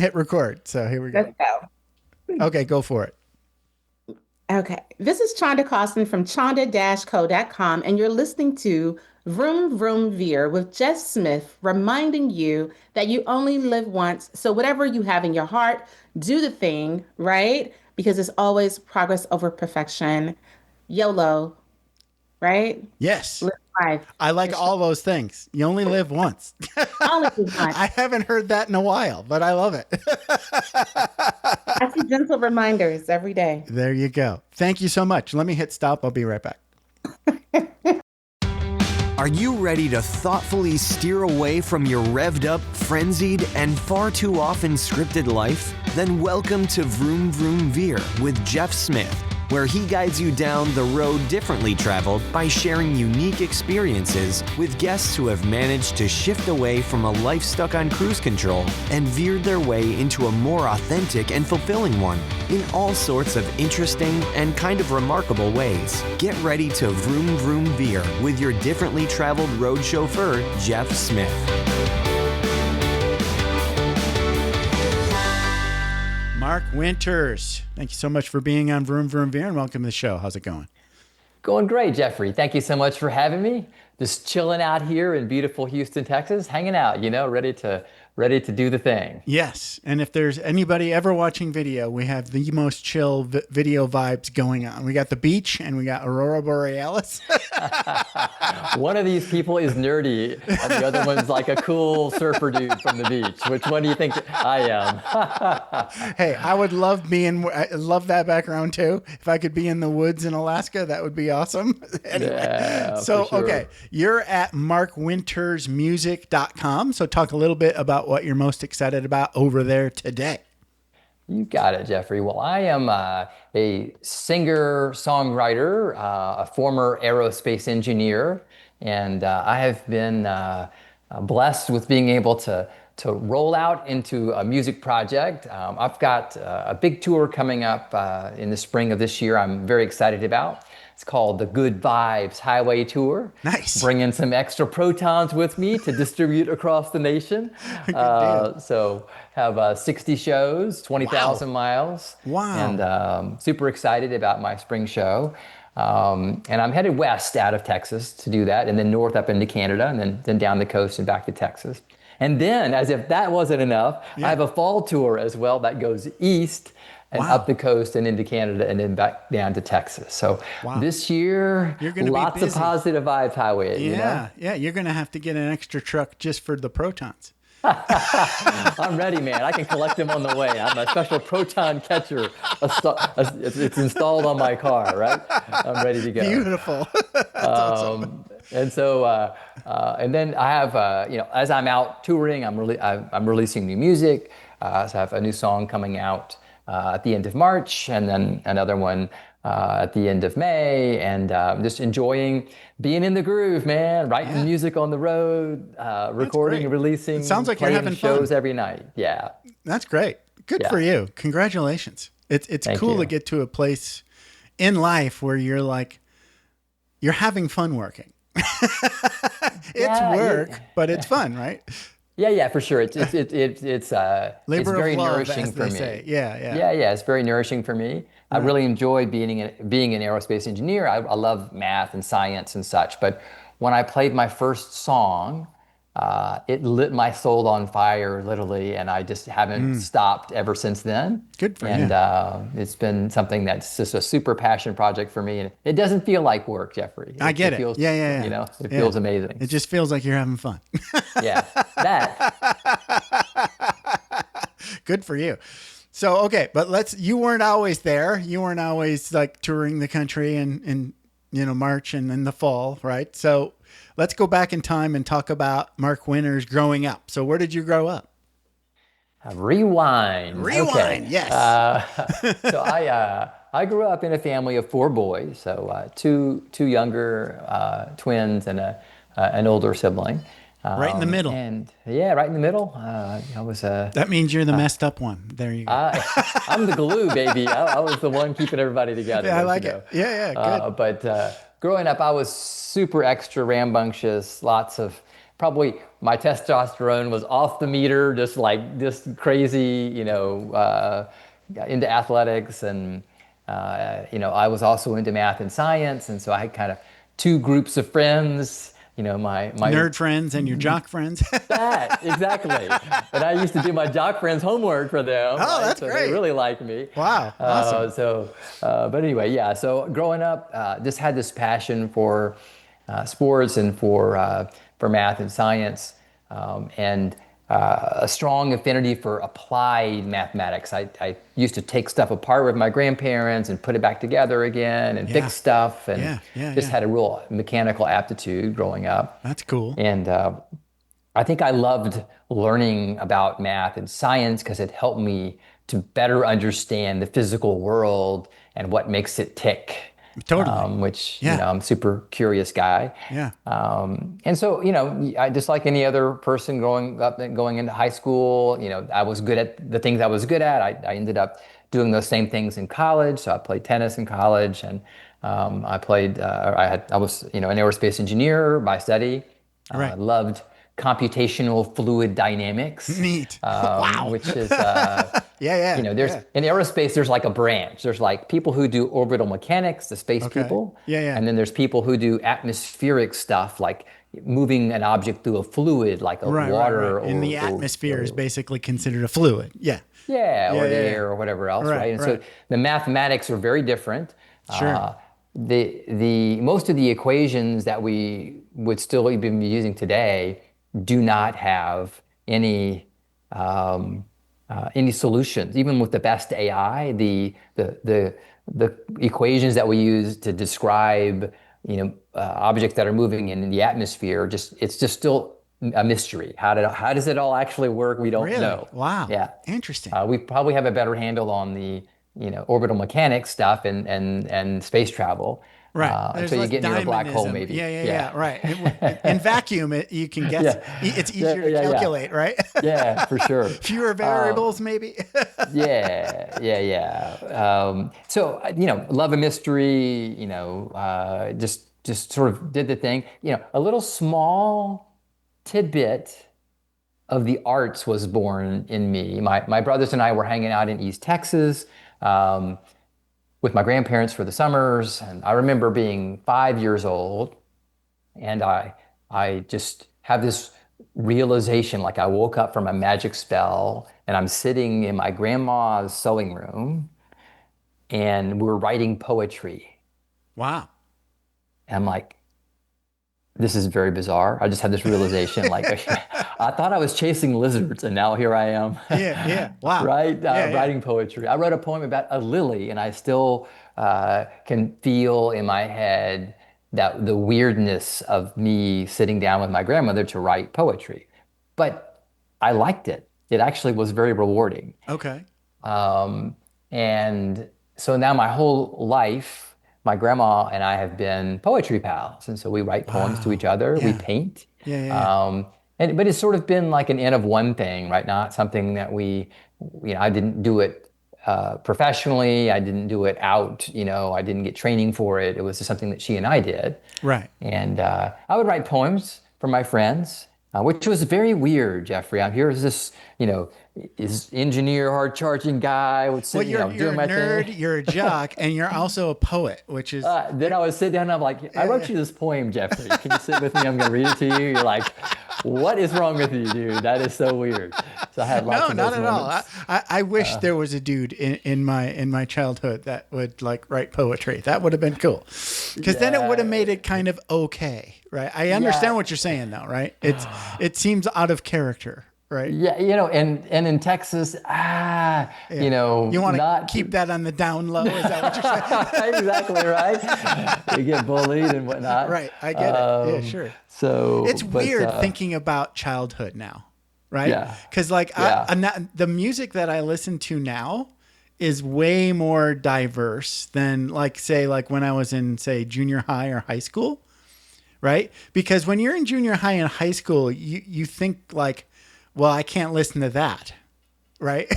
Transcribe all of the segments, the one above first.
Hit record. So here we go. Let's go. Okay, go for it. Okay. This is Chanda Costin from chanda-co.com, and you're listening to Vroom Vroom Veer with Jeff Smith, reminding you that you only live once. So whatever you have in your heart, do the thing, right? Because it's always progress over perfection. YOLO, right? Yes. Live life. I like It's just all those things. You only live once. only live once. I haven't heard that in a while, but I love it. I see gentle reminders every day. There you go. Thank you so much. Let me hit stop. I'll be right back. Are you ready to thoughtfully steer away from your revved up, frenzied, and far too often scripted life? Then welcome to Vroom Vroom Veer with Jeff Smith, where he guides you down the road differently traveled by sharing unique experiences with guests who have managed to shift away from a life stuck on cruise control and veered their way into a more authentic and fulfilling one in all sorts of interesting and kind of remarkable ways. Get ready to Vroom Vroom Veer with your differently traveled road chauffeur, Jeff Smith. Mark Winters, thank you so much for being on Vroom Vroom Veer and welcome to the show. How's it going? Going great, Jeffrey. Thank you so much for having me. Just chilling out here in beautiful Houston, Texas, hanging out, ready to do the thing. Yes. And if there's anybody ever watching video, we have the most chill video vibes going on. We got the beach and we got Aurora Borealis. One of these people is nerdy and the other one's like a cool surfer dude from the beach. Which one do you think I am? Hey, I would love that background too. If I could be in the woods in Alaska, that would be awesome. Anyway, Yeah, so, for sure. okay, you're at markwintersmusic.com. So talk a little bit about what you're most excited about over there today. You got it, Jeffrey. Well, I am a singer-songwriter, a former aerospace engineer, and I have been blessed with being able to roll out into a music project. I've got a big tour coming up in the spring of this year I'm very excited about. It's called the Good Vibes Highway Tour. Nice. Bringing some extra protons with me to distribute across the nation. Good deal. So have 60 shows, 20,000 miles. Wow. And super excited about my spring show. And I'm headed west out of Texas to do that, and then north up into Canada, and then down the coast and back to Texas. And then, as if that wasn't enough, I have a fall tour as well that goes east and up the coast and into Canada and then back down to Texas. So this year, You're gonna be lots of busy. positive vibes highway. Yeah. You're going to have to get an extra truck just for the protons. I'm ready, man. I can collect them on the way. I'm a special proton catcher. It's installed on my car, right? I'm ready to go. Beautiful. That's awesome. And so, and then I have, as I'm out touring, I'm releasing new music. So I have a new song coming out at the end of March, and then another one at the end of May, and just enjoying being in the groove, man. Writing music on the road, recording and releasing. It sounds like you're playing having shows fun. every night. Yeah. That's great. Good for you. Congratulations. It's Thank cool you. to get to a place in life where you're having fun working. It's work, but it's fun, right? Yeah, for sure. It's Labor very of love, nourishing as for they me. say. Yeah. Yeah. It's very nourishing for me. I really enjoy being an aerospace engineer. I love math and science and such. But when I played my first song, it lit my soul on fire, literally, and I just haven't stopped ever since then. Good for you. And it's been something that's just a super passion project for me. And it doesn't feel like work, Jeffrey. I get it. Feels, Yeah. It feels amazing. It just feels like you're having fun. Yeah, that. Good for you. So, okay, but you weren't always there. You weren't always like touring the country in March and in the fall, right? So let's go back in time and talk about Mark Winters growing up. So where did you grow up? Rewind. Okay. Yes. So I grew up in a family of 4 boys. So two younger twins and an older sibling. Right in the middle. And yeah, right in the middle. I was That means you're the messed up one. There you go. I'm the glue, baby. I was the one keeping everybody together. Yeah, I like it. Yeah, good. But growing up, I was super extra rambunctious, lots of probably my testosterone was off the meter, just like this crazy, into athletics. And, I was also into math and science. And so I had kind of two groups of friends, my Nerd friends and your jock friends. that exactly. And I used to do my jock friends' homework for them. Oh, right? that's so great. They really liked me. Wow, awesome. But anyway, yeah. So growing up, just had this passion for sports and for math and science, and a strong affinity for applied mathematics. I used to take stuff apart with my grandparents and put it back together again and fix stuff, and just had a real mechanical aptitude growing up. That's cool. And I think I loved learning about math and science because it helped me to better understand the physical world and what makes it tick. Totally. Which, I'm a super curious guy. Yeah. And so, I just like any other person growing up and going into high school, I was good at the things I was good at. I ended up doing those same things in college. So I played tennis in college, and I was, an aerospace engineer by study. Right. Loved computational fluid dynamics. Neat. Wow. Which is, there's in aerospace, there's like a branch. There's like people who do orbital mechanics, the space people. Yeah. And then there's people who do atmospheric stuff, like moving an object through a fluid, like a water. Right. And the atmosphere is basically considered a fluid. Yeah. Yeah, or air or whatever else, right? And so the mathematics are very different. Sure. The most of the equations that we would still be using today do not have any solutions. Even with the best AI, the equations that we use to describe objects that are moving in the atmosphere, it's just still a mystery. How does it all actually work? We don't know. Wow. Yeah. Interesting. We probably have a better handle on the orbital mechanics stuff and space travel. Right. Until you get near a black hole, maybe. Yeah. Right. In vacuum, you can guess. It's easier to calculate, right? Yeah, for sure. Fewer variables, maybe. So, love a mystery, just sort of did the thing. A little small tidbit of the arts was born in me. My brothers and I were hanging out in East Texas, with my grandparents for the summers. And I remember being 5 years old, and I just have this realization, like I woke up from a magic spell, and I'm sitting in my grandma's sewing room, and we're writing poetry. Wow. And I'm like, this is very bizarre. I just had this realization, like, I thought I was chasing lizards, and now here I am. Yeah. Wow. Right? Writing poetry. I wrote a poem about a lily, and I still can feel in my head that the weirdness of me sitting down with my grandmother to write poetry. But I liked it. It actually was very rewarding. Okay. And so now my whole life, my grandma and I have been poetry pals. And so we write poems to each other. We paint. But it's sort of been like an N of one thing, right? Not something that I didn't do it professionally. I didn't do it out, I didn't get training for it. It was just something that she and I did. Right. And I would write poems for my friends, which was very weird, Jeffrey. I'm here as this, is engineer, hard charging guy would sit, you're doing a my nerd, thing. You're a jock, and you're also a poet, which is. Then I would sit down and I'm like, I wrote you this poem, Jeffrey. Can you sit with me? I'm going to read it to you. You're like, what is wrong with you, dude? That is so weird. So I had lots of those not at all. I wish there was a dude in my childhood that would like write poetry. That would have been cool, because then it would have made it kind of okay, right? I understand what you're saying, though, right? It seems out of character. Right. Yeah, and in Texas, you want to keep that on the down low. Is that what you're saying? Exactly right. You get bullied and whatnot. Right. I get it. Yeah, sure. So it's weird thinking about childhood now, right? Yeah. Because the music that I listen to now is way more diverse than like when I was in junior high or high school, right? Because when you're in junior high and high school, you think like, well, I can't listen to that, right?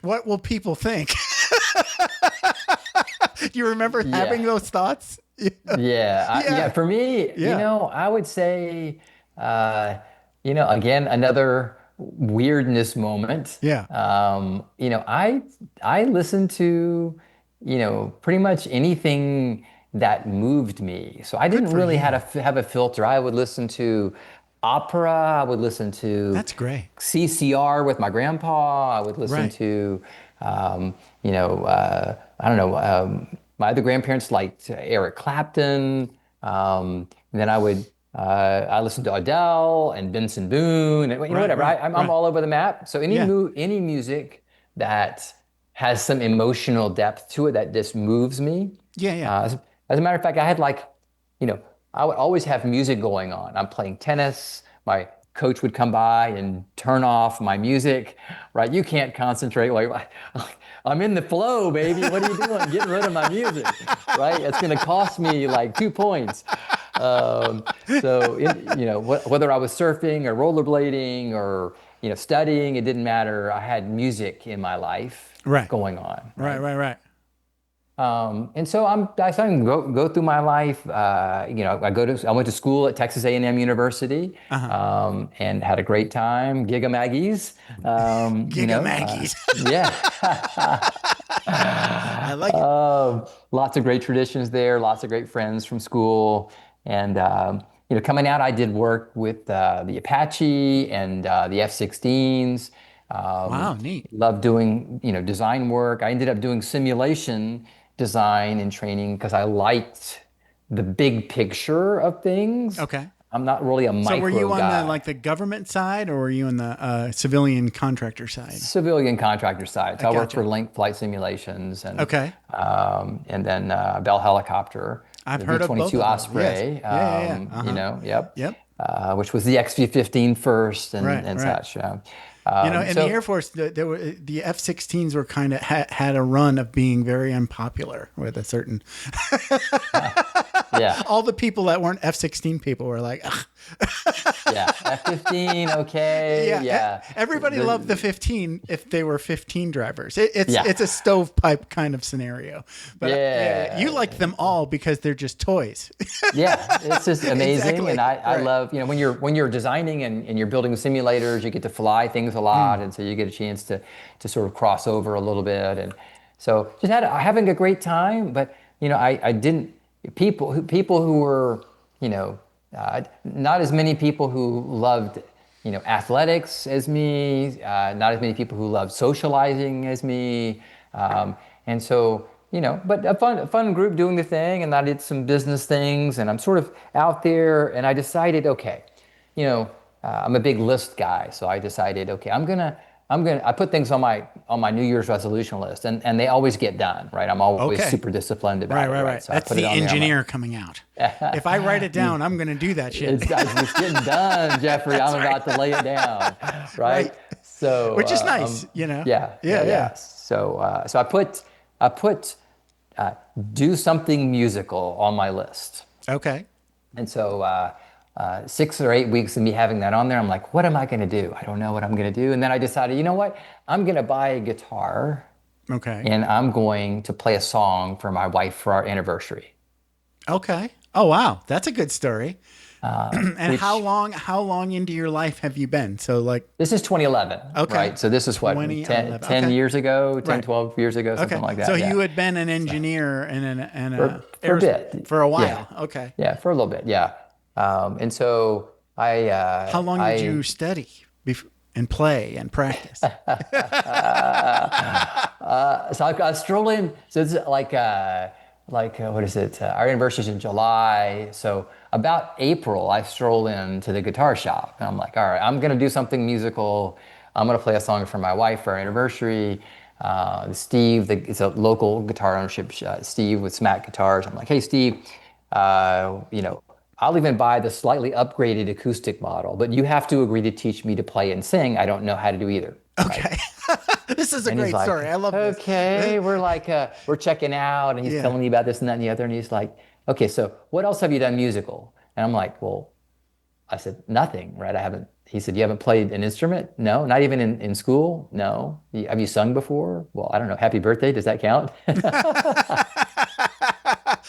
What will people think? Do you remember having those thoughts? For me, I would say Again, another weirdness moment. Yeah. I listen to, pretty much anything that moved me. So I Good didn't for really you. have a filter. I would listen to opera. I would listen to That's great. CCR with my grandpa. I would listen Right. to, I don't know, my other grandparents liked Eric Clapton. And then I listened to Adele and Benson Boone and Right. whatever. Right. I'm Right. all over the map. So Yeah. any music that has some emotional depth to it that just moves me. Yeah. Yeah. As a matter of fact, I had you know, I would always have music going on. I'm playing tennis. My coach would come by and turn off my music, right? You can't concentrate. I'm in the flow, baby. What are you doing? Getting rid of my music, right? It's going to cost me like 2 points. Whether I was surfing or rollerblading or, studying, it didn't matter. I had music in my life Right. going on, Right. right? Right. Right. And so I started to go through my life. I went to school at Texas A&M University, Uh-huh. and had a great time. Giga Maggie's, Giga Maggie's. yeah. I like it. Lots of great traditions there. Lots of great friends from school, and coming out, I did work with the Apache and the F-16s. Wow. Neat. Loved doing, design work. I ended up doing simulation design and training because I liked the big picture of things. Okay. I'm not really a So micro were you on guy. the government side, or were you on the civilian contractor side? Civilian contractor side. So I worked Gotcha. for Link Flight Simulations Okay. and then Bell Helicopter, I've the heard of both V-22 of those. Yes. Osprey, Yeah. Uh-huh. yep, Yep. which was the XV-15 first Right. and Right. such. In the Air Force, the F-16s were kind of had a run of being very unpopular with a certain. Yeah. All the people that weren't F-16 people were like, ugh. Yeah, F-15, okay, yeah. Everybody loved the 15 if they were 15 drivers. It's Yeah. it's a stovepipe kind of scenario. But Yeah. you like them all because they're just toys. Yeah, it's just amazing, Exactly. and I Right. love when you're designing and you're building simulators, you get to fly things a lot, and so you get a chance to sort of cross over a little bit, and so just having a great time. But I didn't people who were not as many people who loved athletics as me, not as many people who loved socializing as me, and so. But a fun group doing the thing, and I did some business things, and I'm sort of out there, and I decided, okay, I'm a big list guy, so I decided, okay, I put things on my New Year's resolution list, and they always get done, right? I'm always Okay. super disciplined about it, Right. So I That's put it the on there, I'm like, engineer coming out. If I write it down, I'm going to do that shit. it's getting done, Jeffrey. I'm about to lay it down, right? Right. So, Which is nice, Yeah. So I put do something musical on my list. Okay. And so 6 or 8 weeks of me having that on there, I'm like, what am I going to do? I don't know what I'm going to do. And then I decided, you know what? I'm going to buy a guitar Okay. and I'm going to play a song for my wife for our anniversary. Okay. Oh, wow. That's a good story. And which- how long into your life have you been? So like, This is 2011, Okay. right? So this is what, 2011, 10 okay. years ago, 10, Right. 12 years ago, something okay. like that. So yeah. you had been an engineer and For a bit. for a while. Yeah. Okay. Yeah, for a little bit, yeah. And so I... How long did you study and play and practice? So I stroll in. So it's what is it? Our anniversary is in July. So about April, I stroll into the guitar shop, and I'm like, all right, I'm gonna do something musical. I'm gonna play a song for my wife for our anniversary. Steve, it's a local guitar ownership. Steve with Smack Guitars. I'm like, hey, Steve, I'll even buy the slightly upgraded acoustic model, but you have to agree to teach me to play and sing. I don't know how to do either. Okay. This is a And great he's like, story. I love this. okay, we're checking out, and he's Yeah. telling me about this and that and the other, and he's like, okay, so what else have you done musical? And I'm like, well, I said, nothing, right? I haven't. He said, you haven't played an instrument? No, not even in school? No. Have you sung before? Well, I don't know. Happy birthday, does that count?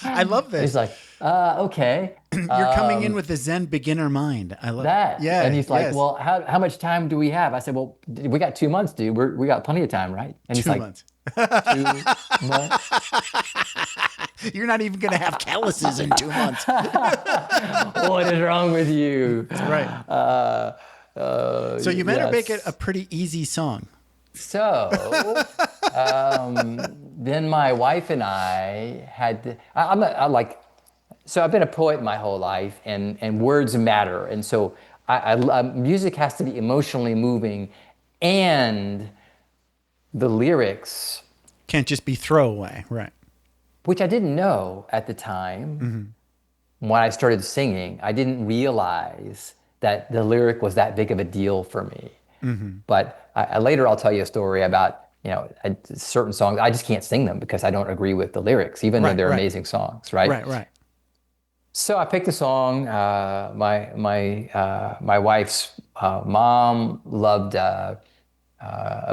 I love this. He's like, Okay. You're coming in with the Zen beginner mind. I love That. it. Yeah. And he's like, yes. well, how much time do we have? I said, well, we got 2 months, dude. We got plenty of time, right? And he's 2 like, months. 2 months? You're not even going to have calluses in 2 months. What is wrong with you? Right. So you better make it a pretty easy song. So then my wife and I had, so I've been a poet my whole life, and words matter. And so music has to be emotionally moving, and the lyrics, Can't just be throwaway. Right. which I didn't know at the time when I started singing, I didn't realize that the lyric was that big of a deal for me. But later I'll tell you a story about, certain songs. I just can't sing them because I don't agree with the lyrics, even though they're amazing songs, right? Right. So I picked a song. My wife's mom loved a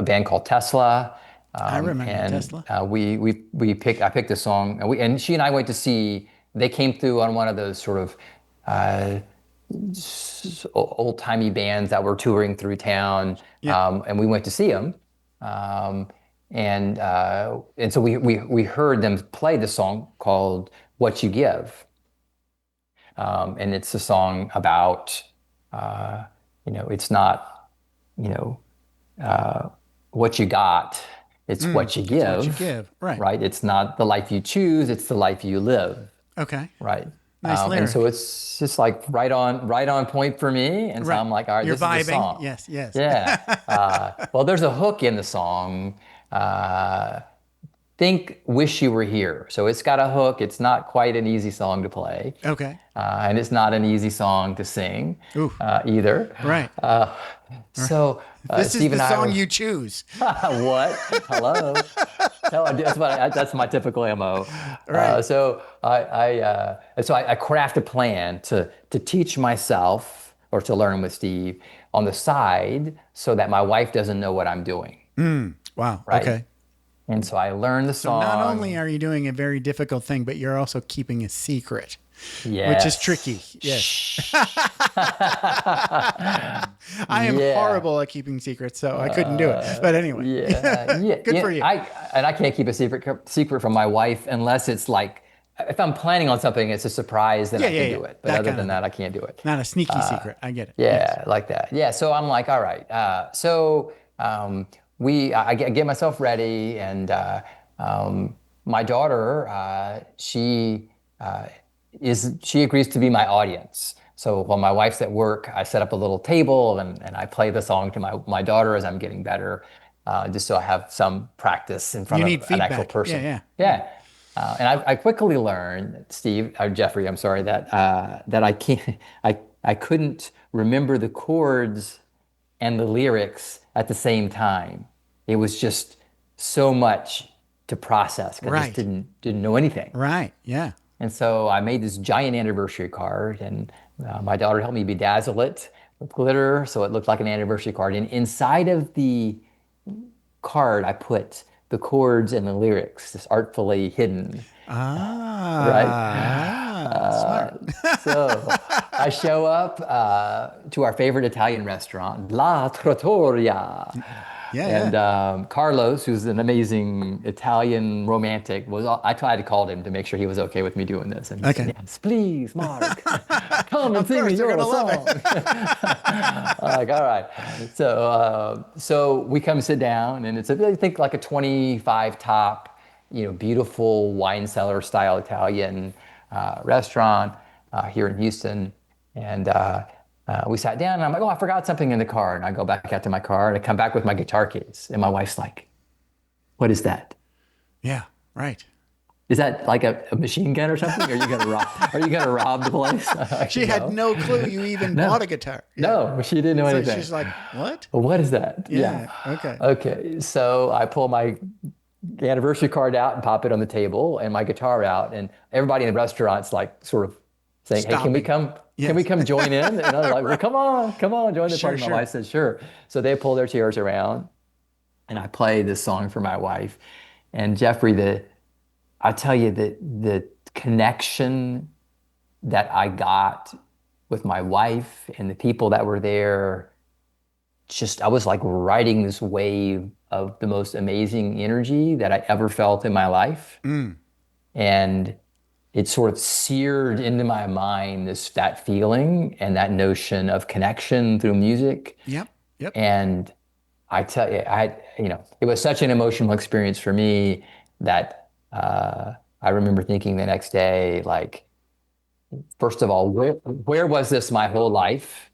band called Tesla. I remember and Tesla. I picked a song, and she and I went to see. They came through on one of those sort of old timey bands that were touring through town, and we went to see them. And so we heard them play the song called "What You Give," and it's a song about it's not what you got, it's what you give. What you give. Right. Right. It's not the life you choose, it's the life you live. Okay. Right. Nice lyric. And so it's just like right on point for me. And so I'm like, all right, You're this vibing. is the song. Yes. Yeah. Well, there's a hook in the song. Think "Wish You Were Here." So it's got a hook. It's not quite an easy song to play. Okay. And it's not an easy song to sing either. Right. So This Steve is the and I song were- you choose. What? Hello. No, that's my typical MO. Right. So I craft a plan to teach myself or to learn with Steve on the side so that my wife doesn't know what I'm doing. Wow. Right. Okay. And so I learned the song. Not only are you doing a very difficult thing, but you're also keeping a secret, Yes. which is tricky. Yes. I am horrible at keeping secrets, so I couldn't do it. But anyway. Yeah. Good for you. I can't keep a secret from my wife unless it's like, if I'm planning on something, it's a surprise, then I can do it. But other than that, I can't do it. Not a sneaky secret. I get it. Yeah, Yes. like that. Yeah, so I'm like, all right. I get myself ready, and my daughter, she agrees to be my audience. So while my wife's at work, I set up a little table and I play the song to my daughter as I'm getting better, just so I have some practice in front of an actual person. Yeah. And I quickly learned, Jeffrey, I'm sorry, that I couldn't remember the chords and the lyrics at the same time. It was just so much to process because I just didn't know anything. Right. Yeah. And so I made this giant anniversary card, and my daughter helped me bedazzle it with glitter so it looked like an anniversary card. And inside of the card, I put the chords and the lyrics, just artfully hidden. Right? Smart. So I show up to our favorite Italian restaurant, La Trattoria. And Carlos, who's an amazing Italian romantic, I tried to call him to make sure he was okay with me doing this. And he said, yes, please, Mark, come and sing me your song. I'm like, all right. So we come sit down, and it's I think like a 25 top, beautiful wine cellar style Italian restaurant here in Houston. And we sat down, and I'm like, oh, I forgot something in the car. And I go back out to my car, and I come back with my guitar case. And my wife's like, what is that? Yeah, right. Is that like a machine gun or something? Are you gonna rob the place? She had no clue you even bought a guitar. Yeah. No, she didn't know anything. She's like, what? What is that? Yeah. Okay. Okay. So I pull my anniversary card out and pop it on the table, and my guitar out, and everybody in the restaurant's like sort of saying, hey, can we come? Yes. Can we come join in? And I'm like, well, come on, join the party. My wife said, sure. So they pull their chairs around, and I play this song for my wife. And Jeffrey, I tell you that the connection that I got with my wife and the people that were there, I was like riding this wave of the most amazing energy that I ever felt in my life. And it sort of seared into my mind that feeling and that notion of connection through music. Yep. Yep. And I tell you, it was such an emotional experience for me that I remember thinking the next day, like, first of all, where was this my whole life?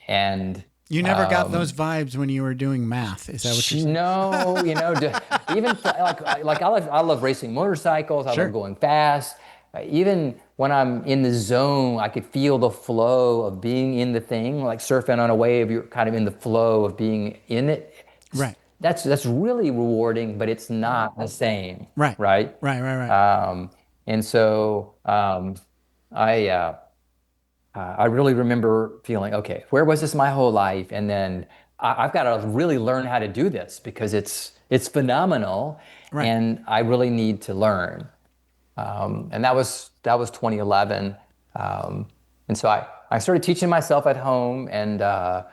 And you never got those vibes when you were doing math. Is that what you're saying? No, even like I love racing motorcycles. I love going fast. Even when I'm in the zone, I could feel the flow of being in the thing, like surfing on a wave. You're kind of in the flow of being in it. Right. That's really rewarding, but it's not the same. Right. Right. Right. And so I really remember feeling, okay, where was this my whole life? And then I've got to really learn how to do this because it's phenomenal, and I really need to learn. And that was 2011. And so I started teaching myself at home, and my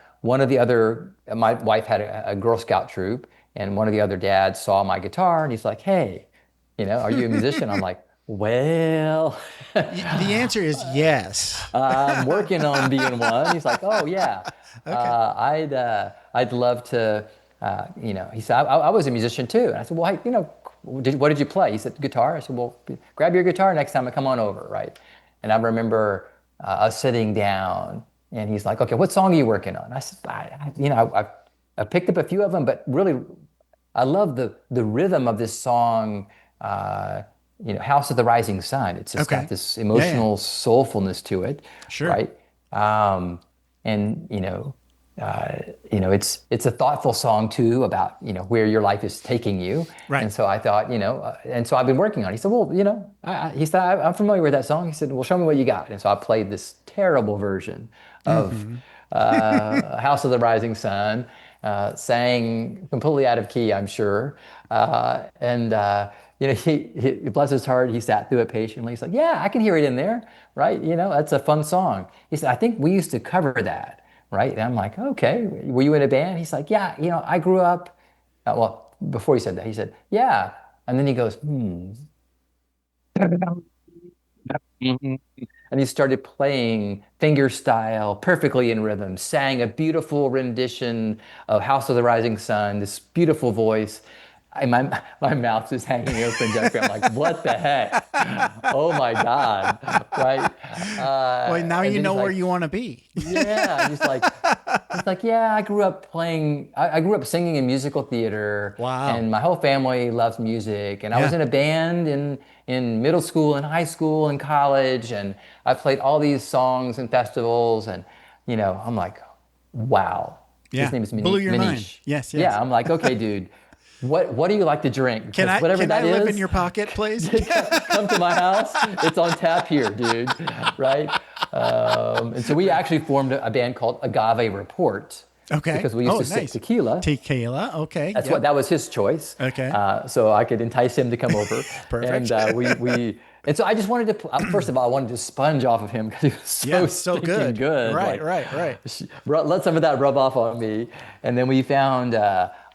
wife had a Girl Scout troop, and one of the other dads saw my guitar, and he's like, hey, are you a musician? I'm like, well, the answer is yes. I'm working on being one. He's like, oh yeah, okay. I'd love to, he said, I was a musician too. And I said, well, what did you play? He said, guitar. I said, well, grab your guitar next time and come on over, right? And I remember us sitting down, and he's like, okay, what song are you working on? I said, I picked up a few of them, but really, I love the rhythm of this song, House of the Rising Sun. It's just got this emotional soulfulness to it, right? And it's a thoughtful song too about where your life is taking you, right? And so I thought, and so I've been working on it. He said, well, he said, I'm familiar with that song. He said, well, show me what you got. And so I played this terrible version of House of the Rising Sun, sang completely out of key, I'm sure, he bless his heart, he sat through it patiently. He's like, yeah, I can hear it in there, right? That's a fun song. He said, I think we used to cover that, right? And I'm like, okay, were you in a band? He's like, yeah, I grew up, well, before he said that, he said, yeah. And then he goes, and he started playing finger style, perfectly in rhythm, sang a beautiful rendition of House of the Rising Sun, this beautiful voice. My mouth is hanging open, Jeffrey. I'm like, what the heck? Oh my God, right? Well, now you know where you want to be. Yeah, he's like, yeah, I grew up singing in musical theater. Wow. And my whole family loves music. And I was in a band in middle school and high school and college. And I played all these songs and festivals. And, I'm like, wow. Yeah. His name is Blew your Manish. mind. Yes. Yeah, I'm like, okay, dude. What do you like to drink? Can I live in your pocket, please? Come to my house. It's on tap here, dude. Right? And so we actually formed a band called Agave Report. Okay. Because we used to sip tequila. Tequila. Okay. That was his choice. Okay. So I could entice him to come over. Perfect. And and so I just wanted to. First of all, I wanted to sponge off of him because he was so good. Right. Let some of that rub off on me, and then we found.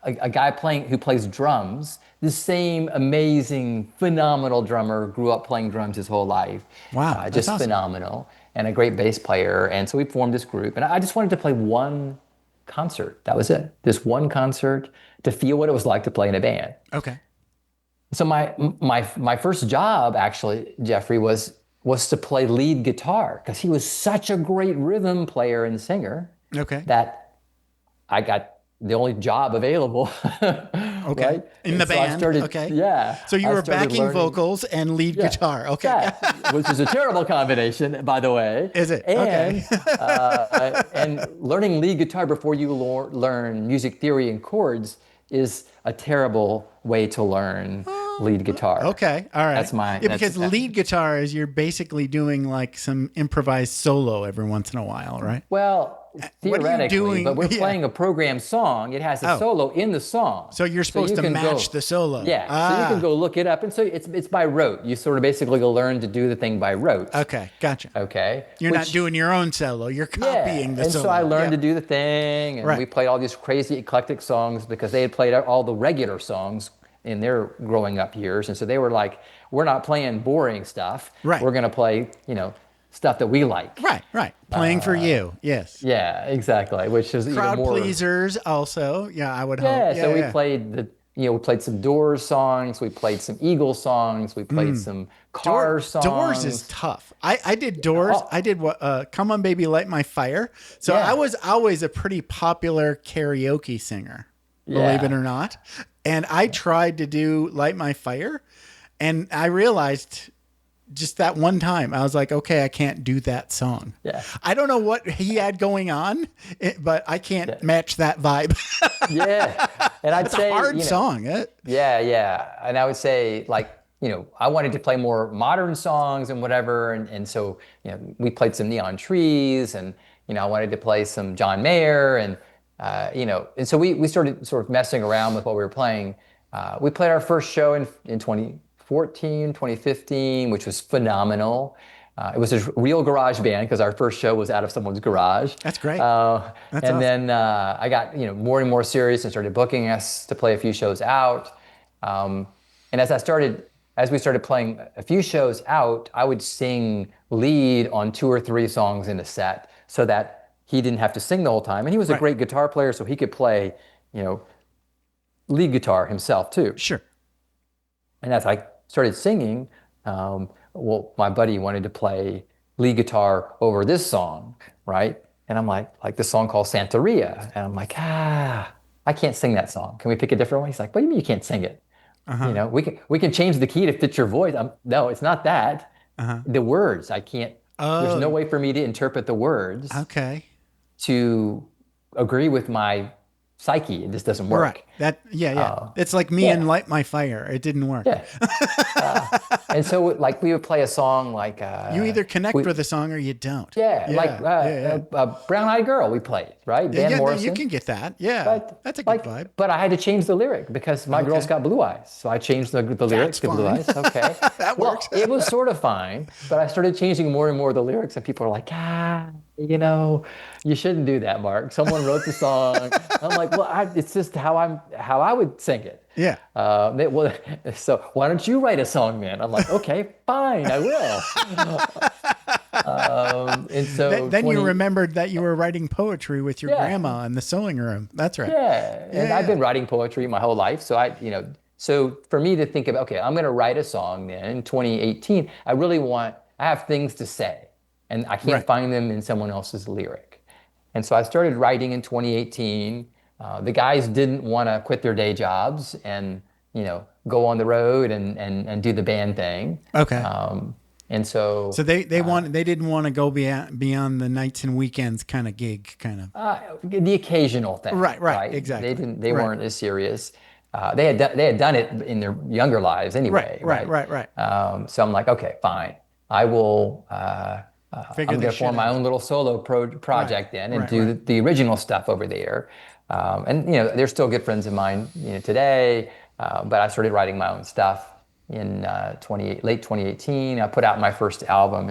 A guy who plays drums, the same amazing, phenomenal drummer, grew up playing drums his whole life. Wow, just awesome. Phenomenal, and a great bass player. And so we formed this group, and I just wanted to play one concert. That was it. This one concert to feel what it was like to play in a band. Okay. So my first job, actually, Jeffrey, was to play lead guitar because he was such a great rhythm player and singer. Okay. That I got the only job available. Okay. Right? In the band. Okay. Yeah. So you were backing vocals and lead guitar. Okay. Yeah. Which is a terrible combination, by the way. Is it? And, okay. And learning lead guitar before you learn music theory and chords is a terrible way to learn lead guitar. Okay. All right. That's because lead guitar is you're basically doing like some improvised solo every once in a while, right? Well, what are you doing? but we're Yeah. playing a programmed song. It has a solo in the song. So you're supposed to match the solo. Yeah. So you can go look it up. And so it's by rote. You sort of basically go learn to do the thing by rote. Okay, gotcha. Okay. You're not doing your own solo. You're copying the and solo. so I learned to do the thing, and we played all these crazy eclectic songs because they had played all the regular songs in their growing up years. And so they were like, we're not playing boring stuff. Right. We're going to play, stuff that we like. Right. Playing for you. Yes. Yeah, exactly. Which is crowd even more pleasers also. Yeah, I would hope. Yeah, Yeah, so we played we played some Doors songs, we played some Eagles songs, we played some Cars songs. Doors is tough. I did Doors. I did what Come On Baby Light My Fire. So I was always a pretty popular karaoke singer, believe it or not. And I tried to do Light My Fire, and I realized just that one time, I was like, okay, I can't do that song. Yeah. I don't know what he had going on, but I can't match that vibe. Yeah. And I'd say it's a hard song. Yeah. And I would say, like, I wanted to play more modern songs and whatever. And so, we played some Neon Trees, and, I wanted to play some John Mayer, and, and so we started sort of messing around with what we were playing. We played our first show in 2014, 2015, which was phenomenal. It was a real garage band because our first show was out of someone's garage. That's great. That's awesome. Then I got more and more serious and started booking us to play a few shows out. And as we started playing a few shows out, I would sing lead on 2 or 3 songs in a set so that he didn't have to sing the whole time. And he was a great guitar player, so he could play, lead guitar himself too. Sure. And as I started singing, my buddy wanted to play lead guitar over this song, right? And I'm like this song called Santeria. And I'm like, I can't sing that song. Can we pick a different one? He's like, what do you mean you can't sing it? Uh-huh. We can change the key to fit your voice. No, it's not that. Uh-huh. The words, I can't. There's no way for me to interpret the words. Okay. To agree with my psyche. It just doesn't work. Right. It's like me and Light My Fire. It didn't work. Yeah. And so like we would play a song like you either connect with a song or you don't. Brown Eyed Girl we played, right? Van Morrison. You can get that. Yeah. That's a good vibe. But I had to change the lyric because my girl's got blue eyes. So I changed the lyrics to blue eyes. Okay. That works. It was sort of fine, but I started changing more and more of the lyrics, and people are like, you shouldn't do that, Mark. Someone wrote the song. I'm like, well, it's just how I would sing it. Yeah. So why don't you write a song, man? I'm like, okay, fine, I will. And so then you remembered that you were writing poetry with your grandma in the sewing room. That's right. Yeah. And I've been writing poetry my whole life. So so for me to think of, okay, I'm going to write a song then in 2018, I have things to say, and I can't find them in someone else's lyric. And so I started writing in 2018. The guys didn't want to quit their day jobs and, go on the road and do the band thing. Okay. And so they didn't want to go beyond the nights and weekends kind of gig, kind of the occasional thing. Right. Exactly. They weren't as serious. They had done it in their younger lives anyway. Right. So I'm like, okay, fine. I will. I'm going to form my own little solo project and do the original stuff over there. And they're still good friends of mine today. But I started writing my own stuff in late 2018. I put out my first album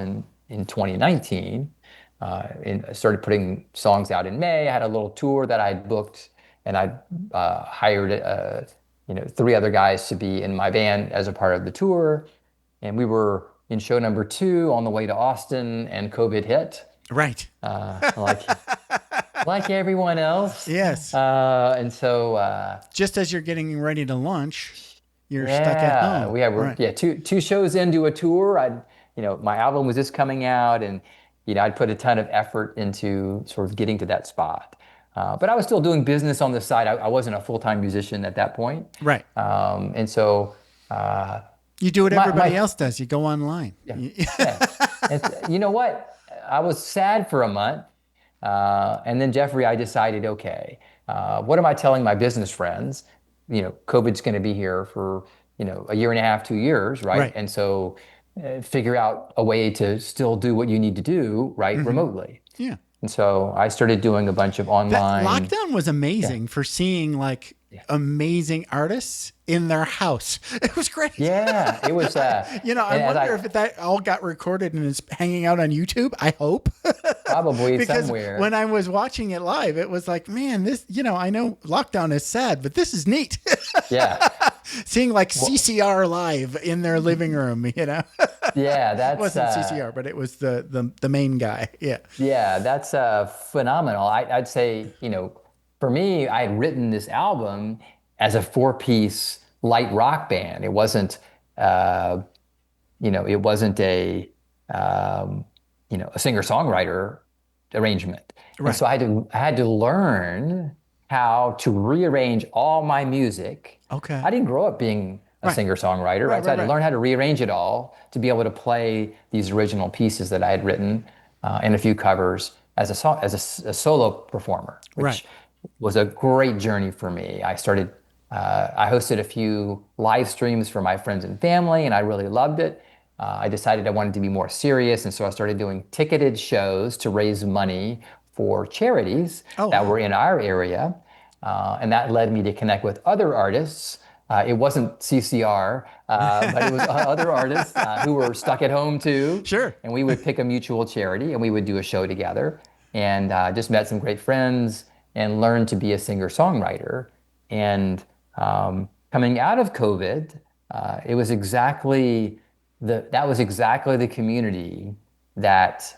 in 2019. And I started putting songs out in May. I had a little tour that I booked, and I hired 3 other guys to be in my band as a part of the tour. And we were in show number 2 on the way to Austin, and COVID hit. Right. Like everyone else. Yes. And so just as you're getting ready to launch, you're stuck at home. We had two shows into a tour. My album was just coming out, and I'd put a ton of effort into sort of getting to that spot. But I was still doing business on the side. I wasn't a full-time musician at that point. Right. And so you do what everybody else does. You go online. Yeah. And you know what? I was sad for a month. And then Jeffrey, I decided, okay, what am I telling my business friends? COVID's going to be here for, a year and a half, 2 years, right? And so figure out a way to still do what you need to do, right, remotely. Yeah. And so I started doing a bunch of That online. lockdown was amazing for seeing like amazing artists in their house. It was great. Yeah, it was. You know, I wonder if that all got recorded and is hanging out on YouTube. I hope. Probably Because somewhere. when I was watching it live, it was like, man, this, you know, I know lockdown is sad, but this is neat. Yeah. Seeing like CCR live in their living room, you know. Yeah, that's It wasn't CCR, but it was the main guy. Yeah. Yeah, that's phenomenal. I'd say, you know, for me, I had written this album as a 4-piece light rock band. It wasn't, you know, it wasn't you know, a singer-songwriter arrangement. Right. And so I had to learn how to rearrange all my music. Okay. I didn't grow up being a singer-songwriter, right? So I had to learn how to rearrange it all to be able to play these original pieces that I had written and a few covers as a solo performer, which was a great journey for me. I hosted a few live streams for my friends and family, and I really loved it. I decided I wanted to be more serious, and so I started doing ticketed shows to raise money for charities that were in our area. And that led me to connect with other artists. It wasn't CCR, but it was other artists who were stuck at home too. Sure. And we would pick a mutual charity and we would do a show together. And just met some great friends and learned to be a singer-songwriter. And coming out of COVID, it was exactly that was exactly the community that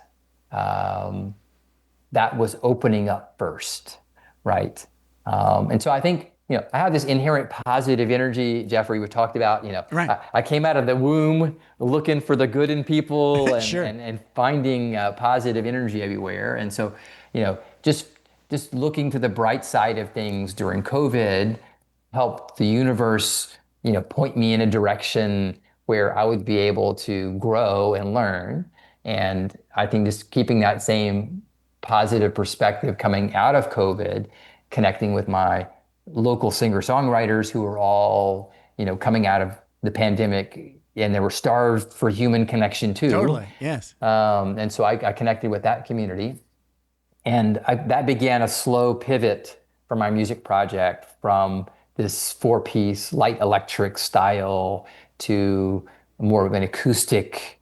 that was opening up first, right? And so I think, you know, I have this inherent positive energy, Jeffrey, we talked about, you know, I came out of the womb looking for the good in people and, Sure. and finding positive energy everywhere. And so, you know, just looking to the bright side of things during COVID helped the universe, you know, point me in a direction where I would be able to grow and learn. And I think just keeping that same positive perspective coming out of COVID, connecting with my local singer-songwriters who were all, you know, coming out of the pandemic and they were starved for human connection too. Totally. Yes. And so I connected with that community. And that began a slow pivot for my music project from this 4-piece light electric style to more of an acoustic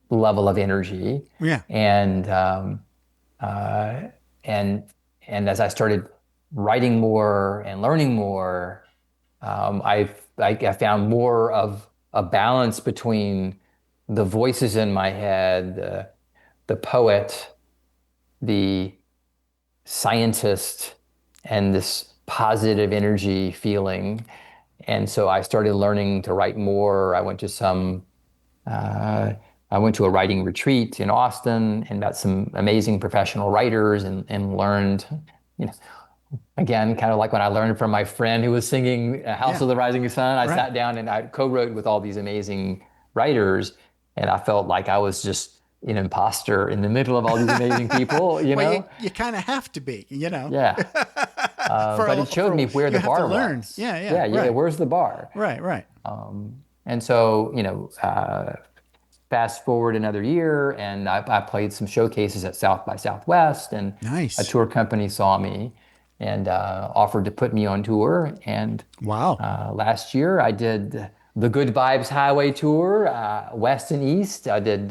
level of energy. Yeah. And as I started writing more and learning more, I found more of a balance between the voices in my head, the poet, the scientist, and this positive energy feeling. And so I started learning to write more. I went to a writing retreat in Austin and met some amazing professional writers and learned, you know, again, kind of like when I learned from my friend who was singing House of the Rising Sun, I sat down and I co-wrote with all these amazing writers, and I felt like I was just an imposter in the middle of all these amazing people, you know? You kind of have to be, you know? Yeah. But it showed me where the bar was. Yeah. Where's the bar? Right. And so, you know, fast forward another year, and I played some showcases at South by Southwest, and Nice. a tour company saw me and offered to put me on tour. And last year I did the Good Vibes Highway Tour, West and East. I did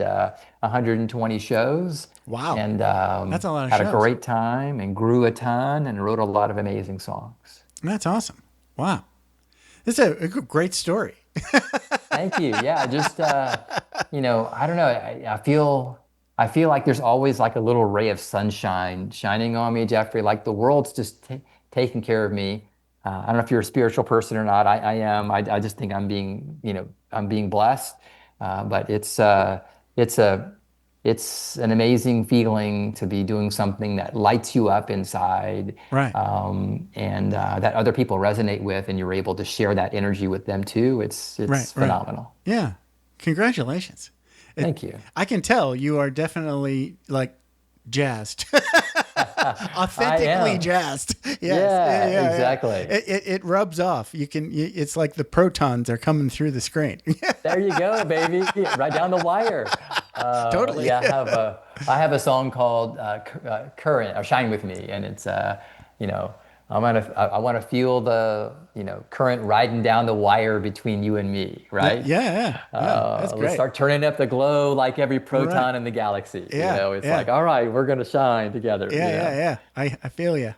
120 shows. Wow. And that's a lot of had shows. a great time and grew a ton and wrote a lot of amazing songs. That's awesome. Wow. This is a great story. Thank you. Yeah, just you know, I don't know. I feel like there's always like a little ray of sunshine shining on me, Jeffrey. Like the world's just taking care of me. I don't know if you're a spiritual person or not. I am. I just think I'm being blessed. But it's an amazing feeling to be doing something that lights you up inside, Right. And that other people resonate with, and you're able to share that energy with them too. It's phenomenal. Yeah. Congratulations. Thank you. I can tell you are definitely like jazzed. Authentically jazzed. Yes. Yeah, exactly. It rubs off. It's like the protons are coming through the screen. There you go, baby. Right down the wire. Totally. Yeah, I have a song called "Current" or "Shine with Me," and it's you know, I want to feel the current riding down the wire between you and me, Yeah, right? yeah, yeah. That's Let's great. start turning up the glow like every Right. proton in the galaxy. Yeah, It's yeah. like, all right, we're gonna shine together. Yeah, yeah, yeah. I feel you.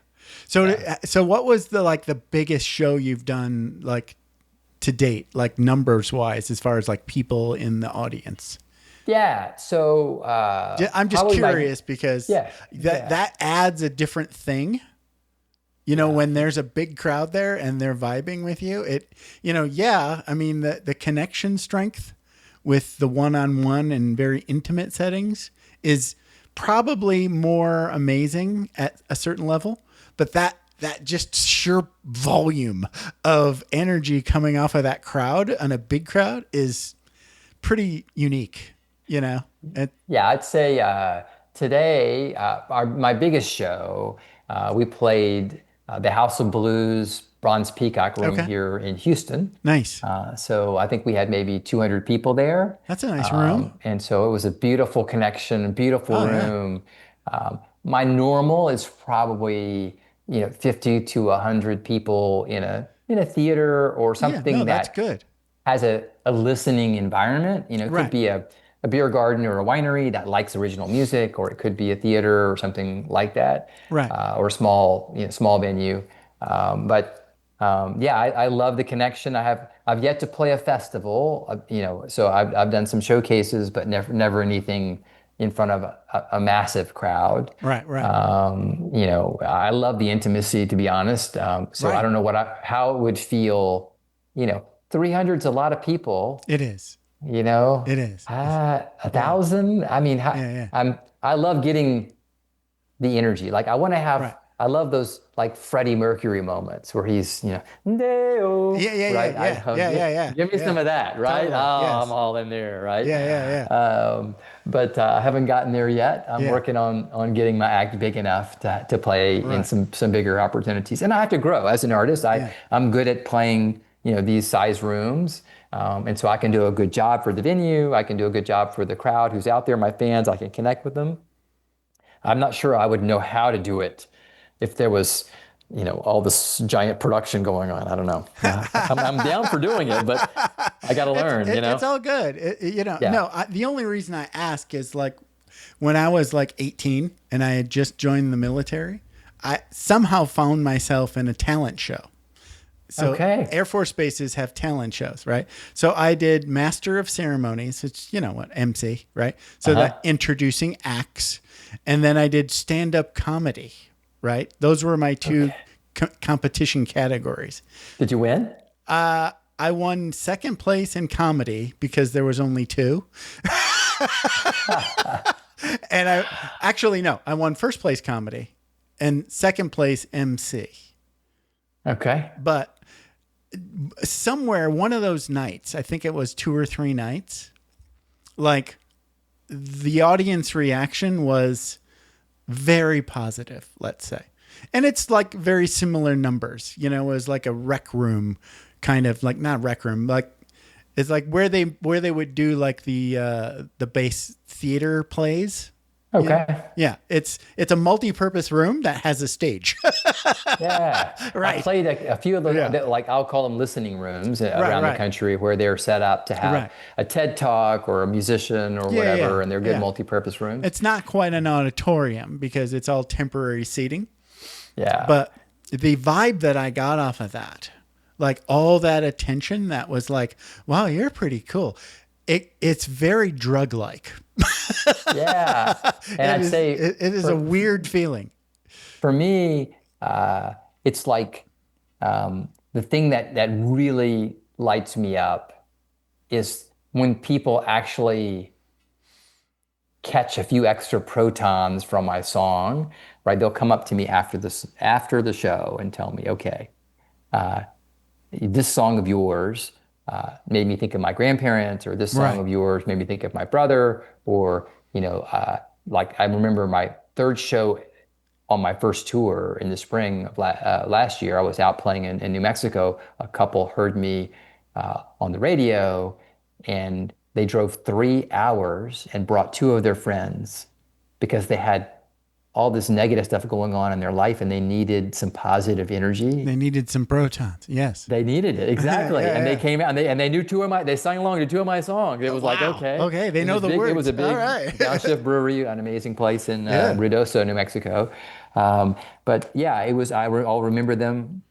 So Yeah. so what was the biggest show you've done like to date, like numbers wise, as far as like people in the audience? Yeah. So I'm just probably my curious because yeah that yeah that adds a different thing. yeah When there's a big crowd there and they're vibing with you, yeah, I mean the connection strength with the one-on-one and very intimate settings is probably more amazing at a certain level, but that just sheer volume of energy coming off of that crowd on a big crowd is pretty unique, you know. It, Yeah, I'd say today, my biggest show, we played the House of Blues Bronze Peacock Room okay, here in Houston. nice. So I think we had maybe 200 people there. That's a nice room. And so it was a beautiful connection, a beautiful Oh yeah, room. My normal is probably, 50 to 100 people in a theater or yeah. No, something that's that good. has a listening environment. It could Right, be a beer garden or a winery that likes original music, or it could be a theater or something like that, right. or a small venue. But yeah, I love the connection. I've yet to play a festival, so I've done some showcases, but never anything in front of a massive crowd. Right, right, I love the intimacy, to be honest. So I right. don't know how it would feel. 300's a lot of people, It is. you know, It is. a Yeah, thousand. I mean, yeah, yeah. I love getting the energy. Like Right. I love those like Freddie Mercury moments where he's, Deo, Yeah, yeah, yeah, right? yeah, yeah, yeah, yeah, Give me yeah. some of that, right? Totally. Oh, I'm Yes. all in there, right? Yeah, yeah, yeah. But I haven't gotten there yet. I'm Yeah. working on getting my act big enough to play in Right. some bigger opportunities. And I have to grow as an artist. Yeah. I'm good at playing, these size rooms. And so I can do a good job for the venue. I can do a good job for the crowd who's out there, my fans. I can connect with them. I'm not sure I would know how to do it if there was, all this giant production going on. I don't know. I'm down for doing it, but I got to learn, It's all good. Yeah. No, the only reason I ask is like when I was like 18 and I had just joined the military, I somehow found myself in a talent show. So Okay. Air Force bases have talent shows, right? So I did Master of Ceremonies, which MC, right? So that introducing acts, and then I did stand-up comedy, right? Those were my two competition categories. Did you win? I won second place in comedy because there was only two. And I won first place comedy and second place MC. Okay. But somewhere, one of those nights, I think it was 2 or 3 nights, like the audience reaction was very positive, let's say. And it's like very similar numbers, it was like a rec room kind of like, not rec room, like it's like where they would do like the base theater plays. Okay. Yeah. It's a multi-purpose room that has a stage. Yeah. Right. I played a few of those, Yeah. like I'll call them listening rooms around right. the country where they're set up to have Right. a TED Talk or a musician or Yeah, whatever, yeah, and they're good yeah. multi-purpose rooms. It's not quite an auditorium because it's all temporary seating. Yeah. But the vibe that I got off of that, like all that attention that was like, wow, you're pretty cool. It's very drug-like. Yeah. And I'd say it is a weird feeling. for me, it's like the thing that really lights me up is when people actually catch a few extra protons from my song, right? They'll come up to me after the show and tell me, okay, this song of yours made me think of my grandparents, or this song Right. of yours made me think of my brother, or like I remember my third show on my first tour in the spring of last year. I was out playing in New Mexico. A couple heard me on the radio, and they drove 3 hours and brought two of their friends because they had all this negative stuff going on in their life and they needed some positive energy. They needed some protons. Yes. They needed it, exactly. Yeah, and they yeah. came out and they knew they sang along to two of my songs. It was like, Wow. okay. Okay, they It know was the big, words. It was a big All right. downshift brewery, an amazing place in Yeah. Ruidoso, New Mexico. But yeah, I'll remember them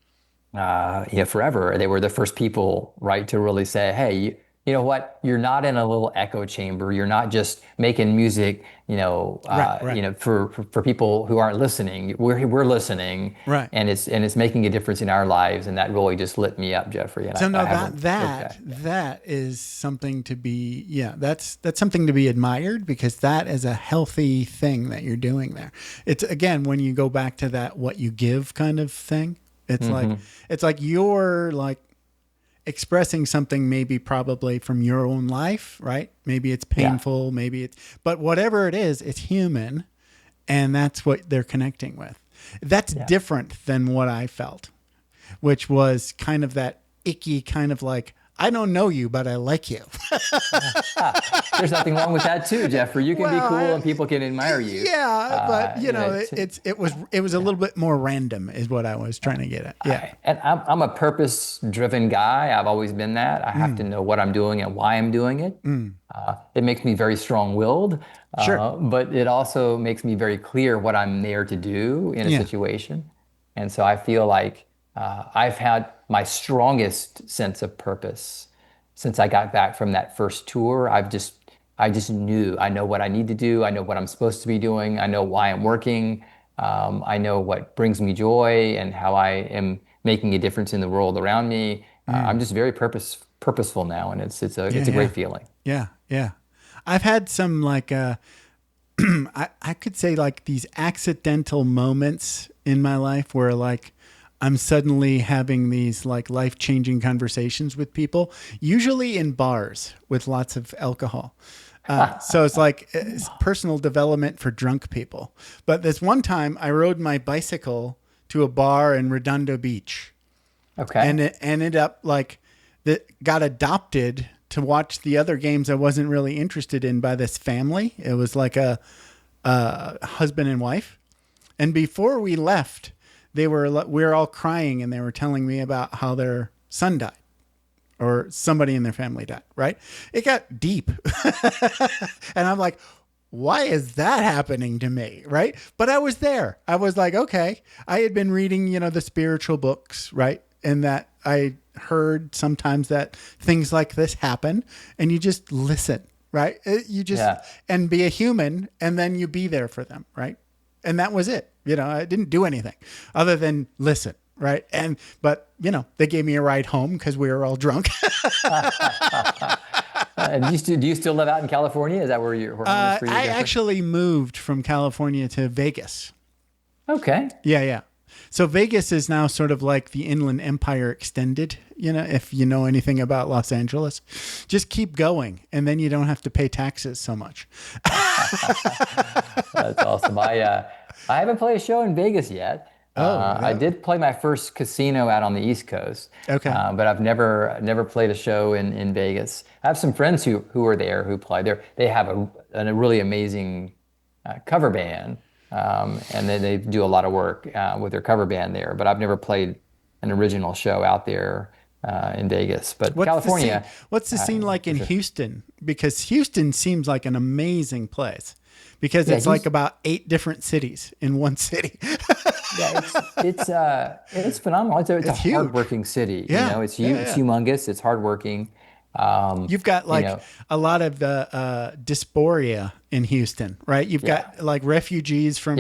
forever. They were the first people, right, to really say, hey, you know what? You're not in a little echo chamber. You're not just making music, Right. for people who aren't listening. We're listening, Right. and it's making a difference in our lives, and that really just lit me up, Jeffrey. And So no, I haven't looked back. that is something to be, that's something to be admired, because that is a healthy thing that you're doing there. It's, again, when you go back to that what you give kind of thing, it's like you're like expressing something, maybe probably from your own life, right? Maybe it's painful, but whatever it is, it's human, and that's what they're connecting with. That's different than what I felt, which was kind of that icky kind of like, I don't know you, but I like you. There's nothing wrong with that too, Jeffrey. You can be Well, cool and people can admire you. Yeah, but it was a little bit more random, is what I was trying to get at. Yeah. And I'm a purpose-driven guy. I've always been that. I have to know what I'm doing and why I'm doing it. It makes me very strong-willed, Sure. but it also makes me very clear what I'm there to do in a situation. And so I feel like I've had my strongest sense of purpose since I got back from that first tour. I just knew. I know what I need to do. I know what I'm supposed to be doing. I know why I'm working. I know what brings me joy and how I am making a difference in the world around me. I'm just very purposeful now, and it's a great feeling. Yeah, yeah. I've had some like I could say like these accidental moments in my life where like I'm suddenly having these like life-changing conversations with people, usually in bars with lots of alcohol. So it's like it's personal development for drunk people. But this one time I rode my bicycle to a bar in Redondo Beach. Okay. And it ended up like that got adopted to watch the other games I wasn't really interested in by this family. It was like a husband and wife. And before we left, we were all crying, and they were telling me about how their son died or somebody in their family died, right? It got deep. And I'm like, why is that happening to me? Right. But I was there. I was like, okay, I had been reading, the spiritual books, right? And that I heard sometimes that things like this happen, and you just listen, right? You just, and be a human, and then you be there for them. Right. And that was it. I didn't do anything other than listen. Right. But they gave me a ride home because we were all drunk. And do you still live out in California? Is that where you're? I actually moved from California to Vegas. Okay. Yeah. So Vegas is now sort of like the Inland Empire extended, if you know anything about Los Angeles. Just keep going, and then you don't have to pay taxes so much. That's awesome. I haven't played a show in Vegas yet. I did play my first casino out on the East Coast. Okay. But I've never played a show in Vegas. I have some friends who are there, who play there. They have a really amazing cover band, and they do a lot of work with their cover band there. But I've never played an original show out there in Vegas. But California. What's the scene like in Houston? Because Houston seems like an amazing place. Because it's like about 8 different cities in one city. Yeah, it's phenomenal. It's a huge. hardworking city. Yeah. It's huge. It's humongous. It's hardworking. You've got like a lot of dysphoria in Houston, right? You've got like refugees from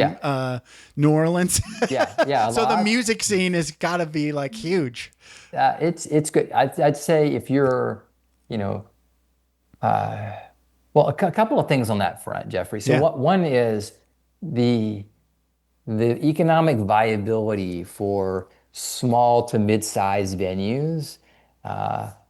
New Orleans. Yeah. So the music scene has got to be like huge. It's good. I'd say if you're, well, a couple of things on that front, Jeffrey. So one is the economic viability for small to mid-sized venues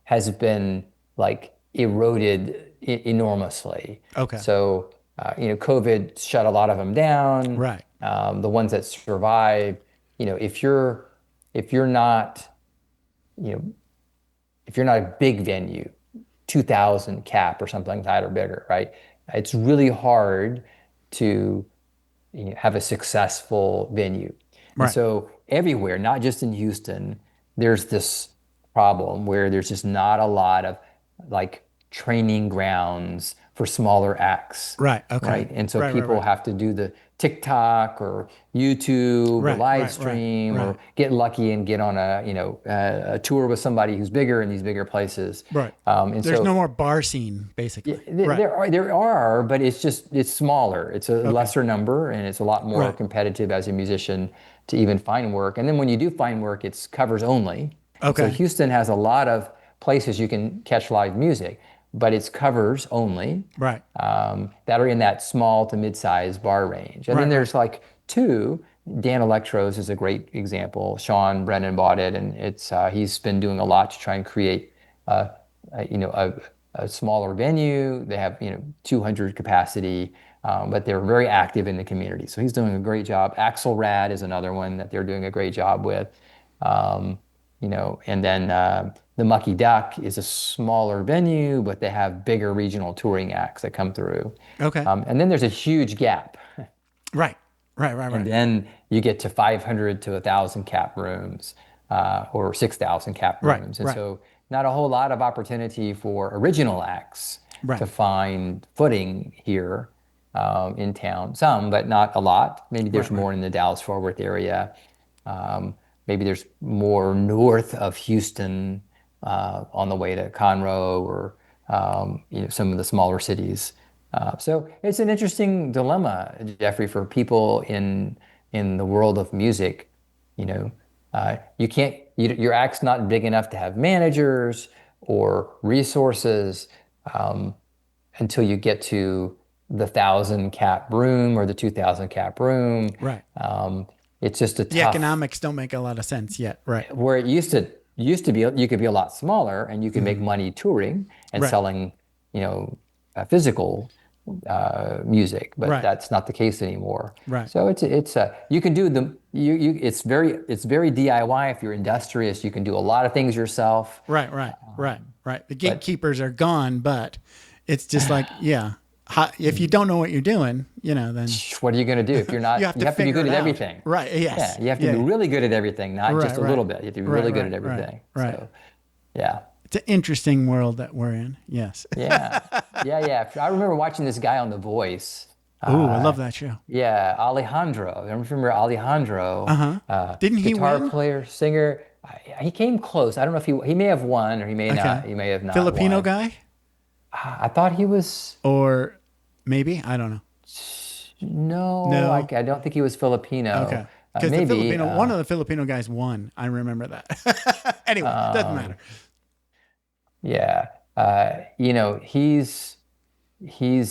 has been like eroded enormously. Okay. So COVID shut a lot of them down. Right. The ones that survived, if you're not a big venue, 2,000 cap or something like that or bigger, right? It's really hard to have a successful venue. And Right. so everywhere, not just in Houston, there's this problem where there's just not a lot of like training grounds for smaller acts. Right. Okay. Right. And so Right. people have to do the TikTok or YouTube or Right. live Right. stream Right. or get lucky and get on a tour with somebody who's bigger in these bigger places. Right. And There's so no more bar scene, basically. Right. there are, but it's smaller. It's a lesser number, and it's a lot more Right. competitive as a musician to even find work. And then when you do find work, it's covers only. And so Okay. Houston has a lot of places you can catch live music, but it's covers only Right. that are in that small to mid-sized bar range. And then there's like two. Dan Electros is a great example. Sean Brennan bought it, and he's been doing a lot to try and create a smaller venue. They have 200 capacity, but they're very active in the community. So he's doing a great job. Axelrad is another one that they're doing a great job with. And then the Mucky Duck is a smaller venue, but they have bigger regional touring acts that come through. Okay. And then there's a huge gap. Right. And then you get to 500 to 1,000 cap rooms or 6,000 cap Right, rooms. And right. so not a whole lot of opportunity for original acts Right. to find footing here in town. Some, but not a lot. Maybe there's more in the Dallas-Fort Worth area. Maybe there's more north of Houston on the way to Conroe or some of the smaller cities. So it's an interesting dilemma, Jeffrey, for people in the world of music. You can't. Your act's not big enough to have managers or resources until you get to the 1,000 cap room or the 2,000 cap room. Right. It's just a The tough. economics don't make a lot of sense yet. Right. Where it used to be, you could be a lot smaller and you could make money touring and Right. selling, physical music, but Right. that's not the case anymore. Right. So you can do it's very DIY. If you're industrious, you can do a lot of things yourself. Right. The gatekeepers are gone, but it's just like, if you don't know what you're doing, then What are you going to do if you're not? you have to, be figure good it at out. everything. Right. Yes. Yeah, you have to be really good at everything, not Right, just a right. little bit. You have to be Right, really good right, at everything. right. So, yeah. It's an interesting world that we're in. Yes. Yeah. I remember watching this guy on The Voice. Ooh, I love that show. Yeah, Alejandro. I remember Alejandro. Didn't he guitar win? player, singer. He came close. I don't know if he may have won or he may not. He may have not. Filipino won. guy? I thought he was. Or maybe? I don't know. No. I don't think he was Filipino. Okay. Because maybe one of the Filipino guys won. I remember that. Anyway, doesn't matter. Yeah. He's he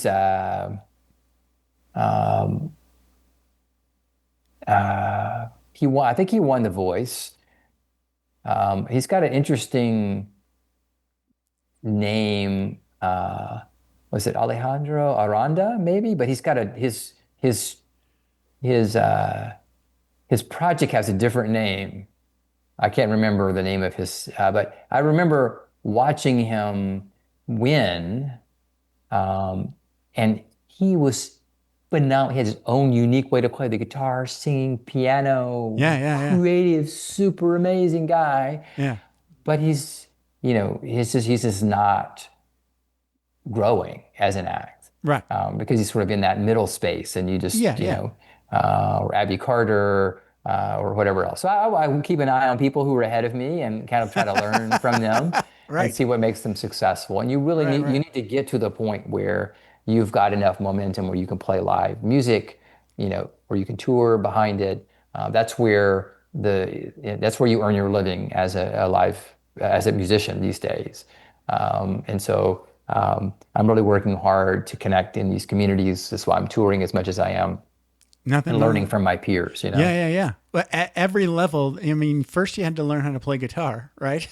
won. I think he won The Voice. He's got an interesting name. Was it Alejandro Aranda? Maybe, but he's got his project has a different name. I can't remember the name of his, but I remember watching him win, and he was phenomenal. He had his own unique way to play the guitar, singing, piano. Yeah. Creative, super amazing guy. Yeah. But he's just not growing as an act. Right. Because he's sort of in that middle space, and you just, or Abby Carter, or whatever else. So I keep an eye on people who are ahead of me and kind of try to learn from them and see what makes them successful. And you really you need to get to the point where you've got enough momentum where you can play live music, where you can tour behind it. That's where you earn your living as a musician these days. And so I'm really working hard to connect in these communities. That's why I'm touring as much as I am. And learning from my peers, Yeah. But at every level, I mean, first you had to learn how to play guitar, right?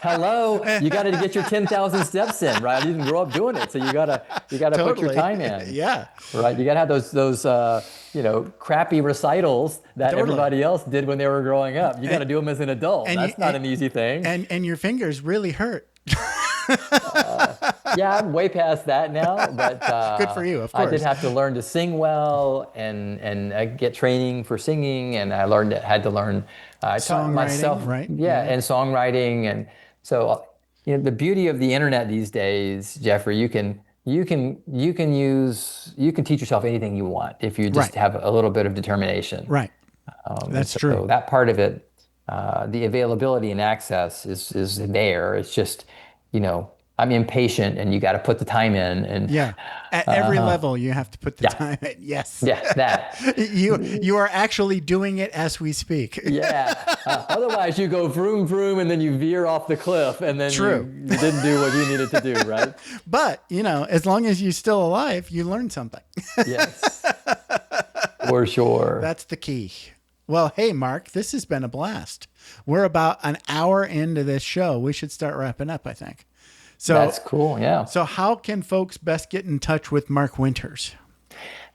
Hello, you got to get your 10,000 steps in, right? You didn't grow up doing it, so you gotta put your time in. Yeah. Right. You gotta have those crappy recitals that everybody else did when they were growing up. You got to do them as an adult. That's not an easy thing. And your fingers really hurt. Yeah, I'm way past that now, but Good for you, of I did course. have to learn to sing well and get training for singing, and I had to learn I taught Songwriting, myself, right? yeah, and songwriting, and so the beauty of the internet these days, Jeffrey, you can teach yourself anything you want if you just Right. have a little bit of determination. Right. And That's so true. that part of it, the availability and access is there. It's just, I'm impatient and you got to put the time in. And Yeah. At every level, you have to put the time in. Yes. yeah, that. You are actually doing it as we speak. Yeah. Otherwise, you go vroom, vroom, and then you veer off the cliff, and then True. you didn't do what you needed to do, right? But, as long as you're still alive, you learn something. Yes. For sure. That's the key. Well, hey, Mark, this has been a blast. We're about an hour into this show. We should start wrapping up, I think. So That's cool, yeah. So how can folks best get in touch with Mark Winters?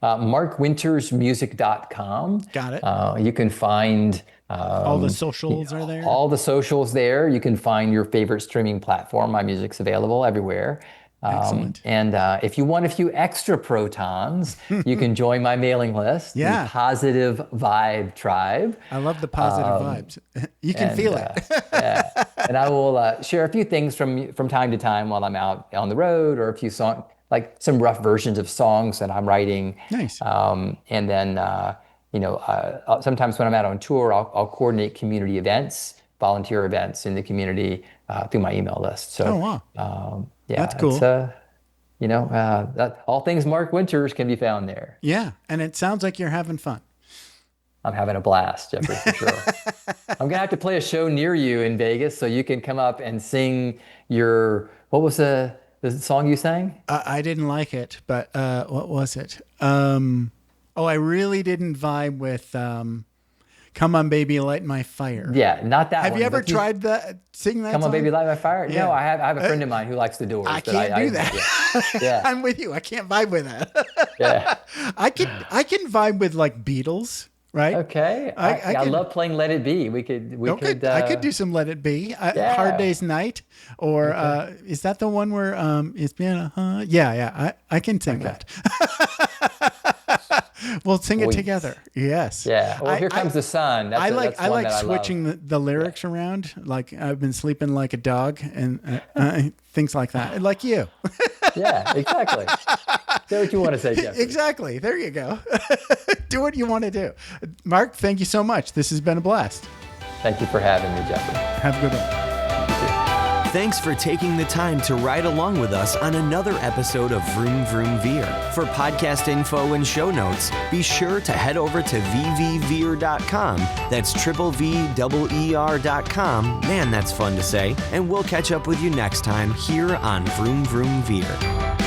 MarkWintersMusic.com. Got it. You can find All the socials are there? all the socials there. You can find your favorite streaming platform. My music's available everywhere. Excellent. And if you want a few extra protons, you can join my mailing list, Yeah. the Positive Vibe Tribe. I love the positive vibes. You can feel it. Yeah. And I will share a few things from time to time while I'm out on the road, or a few songs, like some rough versions of songs that I'm writing. Nice. And then, sometimes when I'm out on tour, I'll coordinate community events, volunteer events in the community through my email list. So, Oh, wow. Yeah, That's cool. It's, all things Mark Winters can be found there. Yeah. And it sounds like you're having fun. I'm having a blast, Jeffrey, for sure. I'm going to have to play a show near you in Vegas so you can come up and sing what was the song you sang? I didn't like it, but what was it? I really didn't vibe with Come On Baby, Light My Fire. Yeah, not that one. Have you ever but tried sing that Come song? On Baby, Light My Fire? Yeah. No, I have a friend of mine who likes the Doors. I but can't do that. Yeah. I'm with you. I can't vibe with that. Yeah. I can vibe with like Beatles, right? Okay. I love playing Let It Be. I could do some Let It Be. Hard Day's Night, or is that the one where it's been yeah. I can sing that. We'll sing it together. Yes. Yeah. Well, Here Comes the Sun. I like love. switching the lyrics around. Like I've been sleeping like a dog and things like that. Like you. Yeah, exactly. Say what you want to say, Jeffrey. Exactly. There you go. Do what you want to do. Mark, thank you so much. This has been a blast. Thank you for having me, Jeffrey. Have a good one. Thanks for taking the time to ride along with us on another episode of Vroom Vroom Veer. For podcast info and show notes, be sure to head over to vvveer.com. That's VVER.com. Man, that's fun to say. And we'll catch up with you next time here on Vroom Vroom Veer.